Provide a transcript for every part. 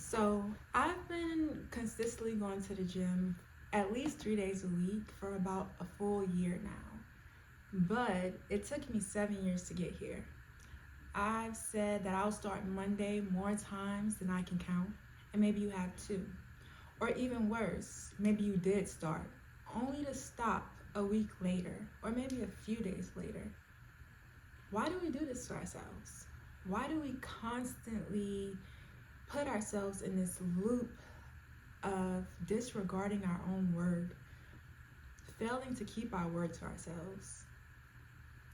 So I've been consistently going to the gym at least 3 days a week for about a full year now. But it took me 7 years to get here. I've said that I'll start Monday more times than I can count, and maybe you have too. Or even worse, maybe you did start, only to stop a week later, or maybe a few days later. Why do we do this to ourselves? Why do we constantly put ourselves in this loop of disregarding our own word, failing to keep our word to ourselves?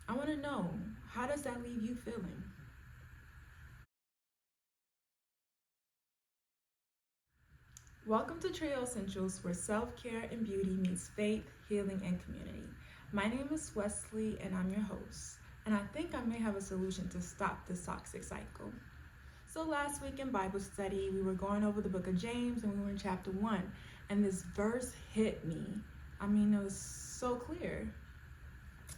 I want to know, how does that leave you feeling? Welcome to Trio Essentials, where self-care and beauty meets faith, healing, and community. My name is Wesley, and I'm your host. And I think I may have a solution to stop this toxic cycle. So last week in Bible study, we were going over the book of James, and we were in chapter 1. And this verse hit me. It was so clear.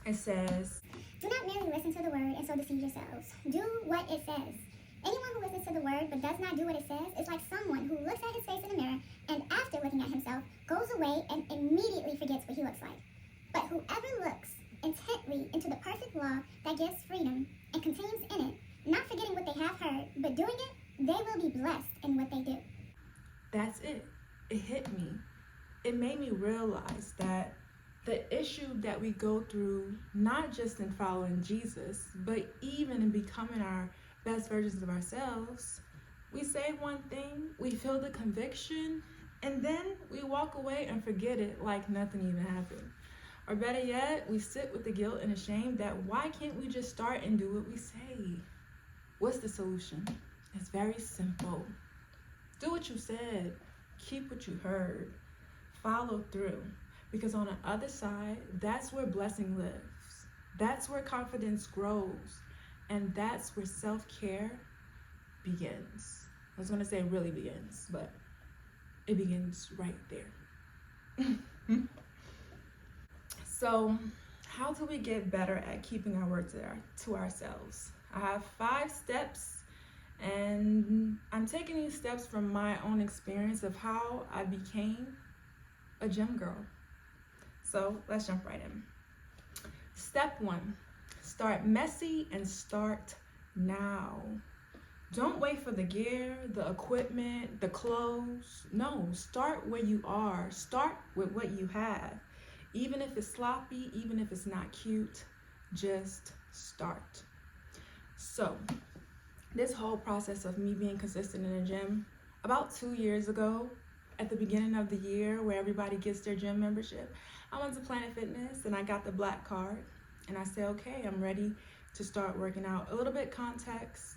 It says, "Do not merely listen to the word and so deceive yourselves. Do what it says. Anyone who listens to the word but does not do what it says is like someone who looks at his face in the mirror and after looking at himself goes away and immediately forgets what he looks like. But whoever looks intently into the perfect law that gives freedom and continues in it, not forgetting what they have heard, but doing it, they will be blessed in what they do." That's it. It hit me. It made me realize that the issue that we go through, not just in following Jesus, but even in becoming our best versions of ourselves, we say one thing, we feel the conviction, and then we walk away and forget it like nothing even happened. Or better yet, we sit with the guilt and the shame that why can't we just start and do what we say? What's the solution? It's very simple. Do what you said. Keep what you heard. Follow through. Because on the other side, that's where blessing lives. That's where confidence grows. And that's where self-care begins. I was going to say it really begins, but it begins right there. So, how do we get better at keeping our words to ourselves? I have 5 steps, and I'm taking these steps from my own experience of how I became a gym girl. So let's jump right in. Step 1, start messy and start now. Don't wait for the gear, the equipment, the clothes. No, start where you are. Start with what you have. Even if it's sloppy, even if it's not cute, just start. So, this whole process of me being consistent in the gym, about 2 years ago, at the beginning of the year where everybody gets their gym membership, I went to Planet Fitness and I got the black card. And I said, okay, I'm ready to start working out. A little bit context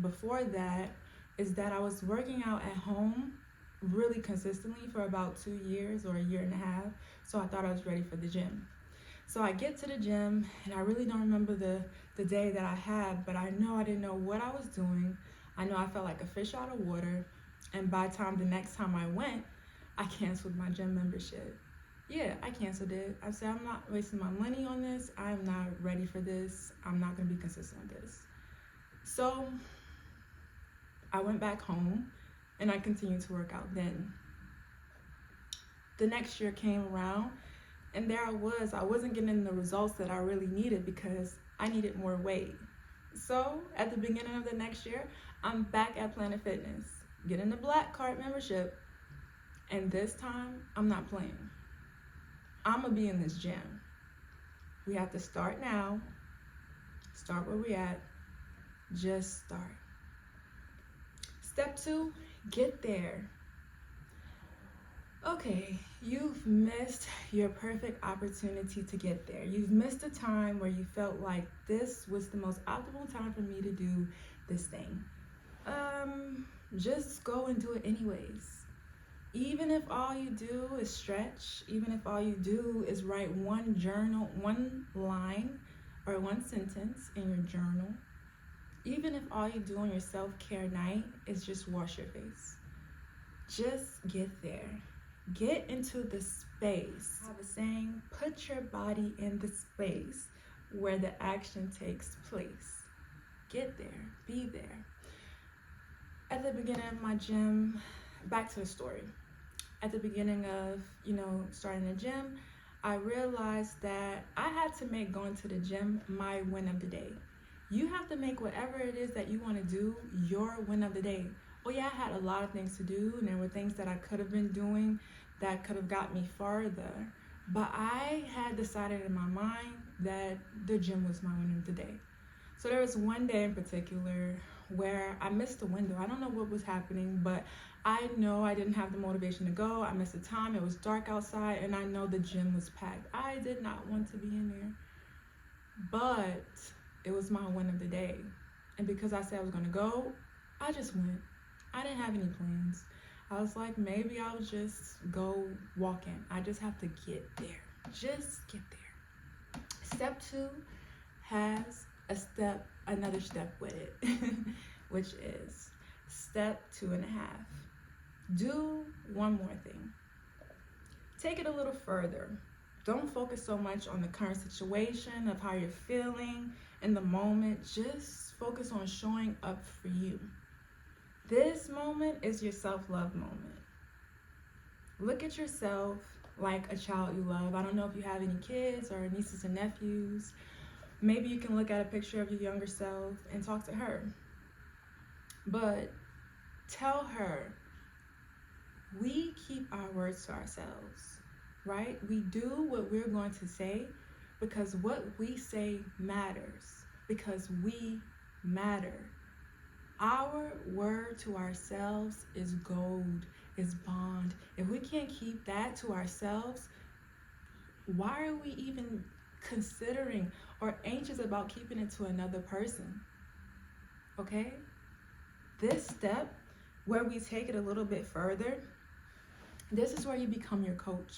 before that is that I was working out at home really consistently for about 2 years or a year and a half. So I thought I was ready for the gym. So I get to the gym and I really don't remember the day that I had, but I know I didn't know what I was doing. I know I felt like a fish out of water. And by the next time I went, I canceled my gym membership. Yeah, I canceled it. I said, I'm not wasting my money on this. I'm not ready for this. I'm not going to be consistent with this. So I went back home and I continued to work out then. The next year came around and there I wasn't getting the results that I really needed because I needed more weight. So at the beginning of the next year, I'm back at Planet Fitness, getting the black card membership. And this time, I'm not playing. I'm gonna be in this gym. We have to start now. Start where we at. Just start. Step 2, get there. Okay, you've missed your perfect opportunity to get there. You've missed a time where you felt like this was the most optimal time for me to do this thing. Just go and do it anyways. Even if all you do is stretch, even if all you do is write one line or one sentence in your journal, even if all you do on your self-care night is just wash your face, just get there. Get into the space. I have a saying, put your body in the space where the action takes place. Get there, be there. At the beginning of my gym, back to the story. At the beginning of, starting the gym, I realized that I had to make going to the gym my win of the day. You have to make whatever it is that you want to do your win of the day. Oh yeah, I had a lot of things to do, and there were things that I could have been doing that could have got me farther. But I had decided in my mind that the gym was my win of the day. So there was one day in particular where I missed the window. I don't know what was happening, but I know I didn't have the motivation to go. I missed the time. It was dark outside, and I know the gym was packed. I did not want to be in there, but it was my win of the day. And because I said I was going to go, I just went. I didn't have any plans. I was like, maybe I'll just go walk in. I just have to get there. Just get there. Step 2 has another step with it, which is step 2.5. Do one more thing. Take it a little further. Don't focus so much on the current situation of how you're feeling in the moment. Just focus on showing up for you. This moment is your self-love moment. Look at yourself like a child you love. I don't know if you have any kids or nieces and nephews. Maybe you can look at a picture of your younger self and talk to her. But tell her, we keep our words to ourselves, right? We do what we're going to say because what we say matters, because we matter. Our word to ourselves is gold, is bond. If we can't keep that to ourselves, why are we even considering or anxious about keeping it to another person? Okay? This step, where we take it a little bit further, this is where you become your coach,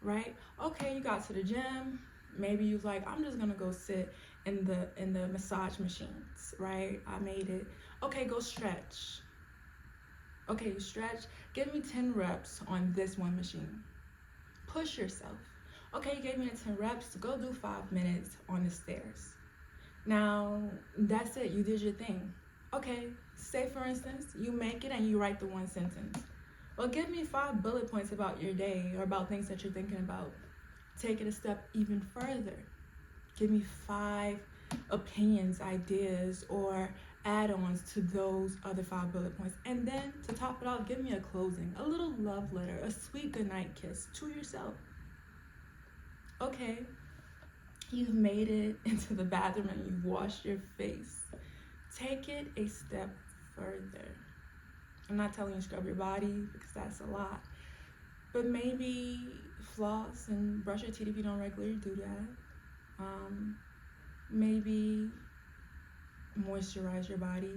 right? Okay, you got to the gym. Maybe you're like, I'm just gonna go sit in the massage machines, right? I made it. Okay, go stretch. Okay, you stretch. Give me 10 reps on this one machine. Push yourself. Okay, you gave me the 10 reps. Go do 5 minutes on the stairs. Now, that's it. You did your thing. Okay, say for instance, you make it and you write the one sentence. Well, give me 5 bullet points about your day or about things that you're thinking about. Take it a step even further. Give me 5 opinions, ideas, or add-ons to those other 5 bullet points. And then to top it off, give me a closing, a little love letter, a sweet goodnight kiss to yourself. Okay, you've made it into the bathroom and you've washed your face. Take it a step further. I'm not telling you to scrub your body because that's a lot. But maybe floss and brush your teeth if you don't regularly do that. Maybe moisturize your body.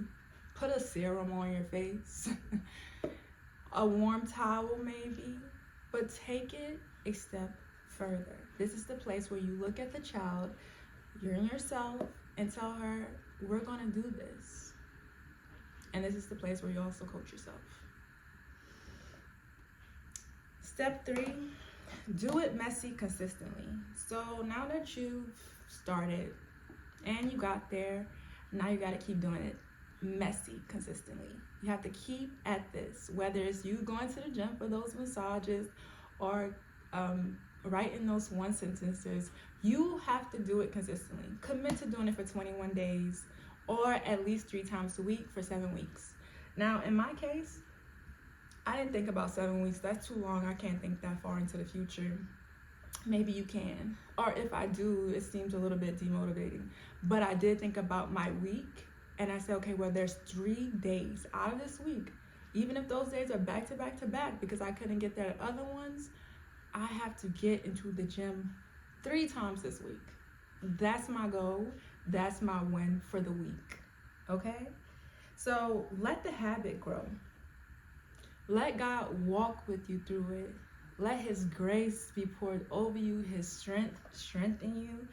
Put a serum on your face. A warm towel maybe. But take it a step further. This is the place where you look at the child, you're in yourself, and tell her, we're gonna do this. And this is the place where you also coach yourself. Step 3, do it messy consistently. So now that you've started and you got there, now you gotta keep doing it messy consistently. You have to keep at this, whether it's you going to the gym for those massages or writing those one sentences. You have to do it consistently. Commit to doing it for 21 days or at least 3 times a week for 7 weeks. Now, in my case, I didn't think about 7 weeks. That's too long. I can't think that far into the future. Maybe you can. Or if I do, it seems a little bit demotivating. But I did think about my week, and I said, okay, well, there's 3 days out of this week. Even if those days are back to back to back because I couldn't get there at other ones, I have to get into the gym 3 times this week. That's my goal. That's my win for the week. Okay? So let the habit grow. Let God walk with you through it. Let His grace be poured over you, His strength strengthen you.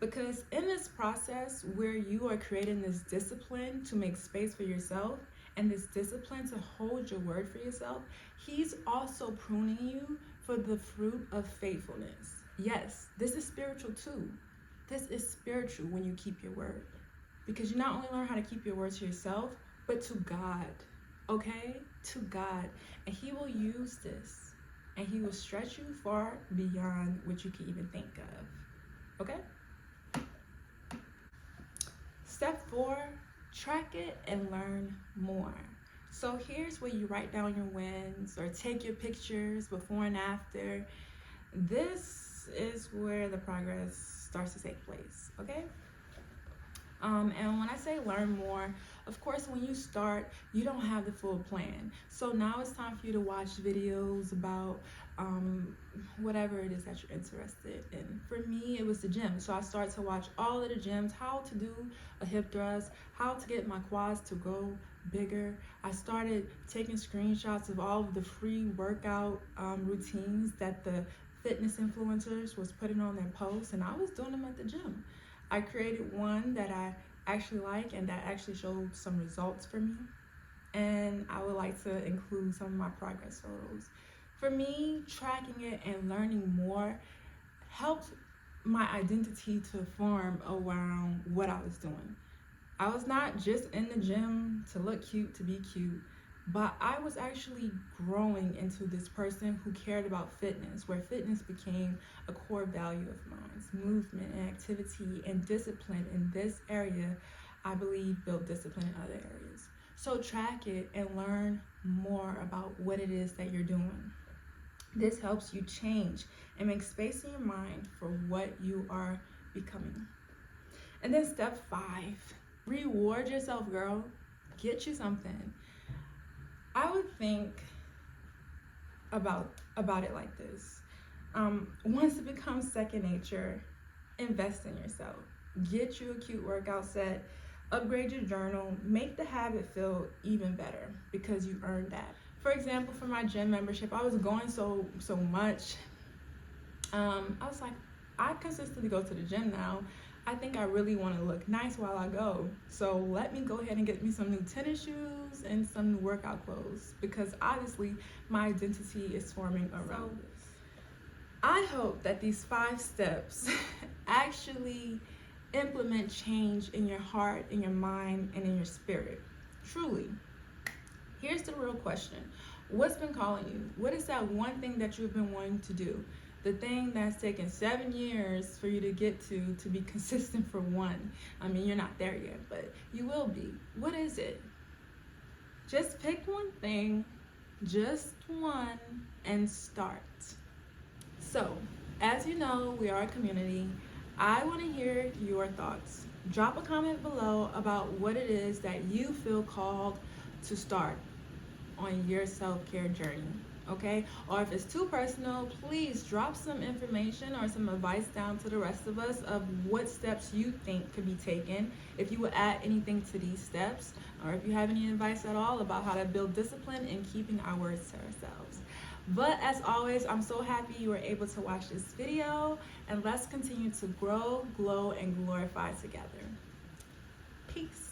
Because in this process where you are creating this discipline to make space for yourself and this discipline to hold your word for yourself, He's also pruning you for the fruit of faithfulness. Yes, this is spiritual too. This is spiritual when you keep your word. Because you not only learn how to keep your word to yourself, but to God. okay, to God, and He will use this, and He will stretch you far beyond what you can even think of, okay? Step 4, track it and learn more. So here's where you write down your wins or take your pictures before and after. This is where the progress starts to take place, okay? And when I say learn more, of course, when you start, you don't have the full plan. So now it's time for you to watch videos about whatever it is that you're interested in. For me, it was the gym. So I started to watch all of the gyms, how to do a hip thrust, how to get my quads to grow bigger. I started taking screenshots of all of the free workout routines that the fitness influencers was putting on their posts, and I was doing them at the gym. I created one that I actually like and that actually showed some results for me, and I would like to include some of my progress photos. For me, tracking it and learning more helped my identity to form around what I was doing. I was not just in the gym to look cute, to be cute, but I was actually growing into this person who cared about fitness, where fitness became a core value of mine. Movement and activity and discipline in this area, I believe, build discipline in other areas. So track it and learn more about what it is that you're doing. This helps you change and make space in your mind for what you are becoming. And then step 5, reward yourself, girl. Get you something. I would think about it like this. Once it becomes second nature, invest in yourself. Get you a cute workout set, upgrade your journal, make the habit feel even better because you earned that. For example, for my gym membership, I was going so much. I was like, I consistently go to the gym now. I think I really want to look nice while I go. So let me go ahead and get me some new tennis shoes and some new workout clothes, because obviously my identity is forming around this. I hope that these 5 steps actually implement change in your heart, in your mind, and in your spirit. Truly. Here's the real question. What's been calling you? What is that one thing that you've been wanting to do? The thing that's taken 7 years for you to get to be consistent for 1. I mean, you're not there yet, but you will be. What is it? Just pick one thing, just one, and start. So, as you know, we are a community. I want to hear your thoughts. Drop a comment below about what it is that you feel called to start on your self-care journey, okay? Or if it's too personal, please drop some information or some advice down to the rest of us of what steps you think could be taken, if you would add anything to these steps, or if you have any advice at all about how to build discipline in keeping our words to ourselves. But as always, I'm so happy you were able to watch this video, and let's continue to grow, glow, and glorify together. Peace.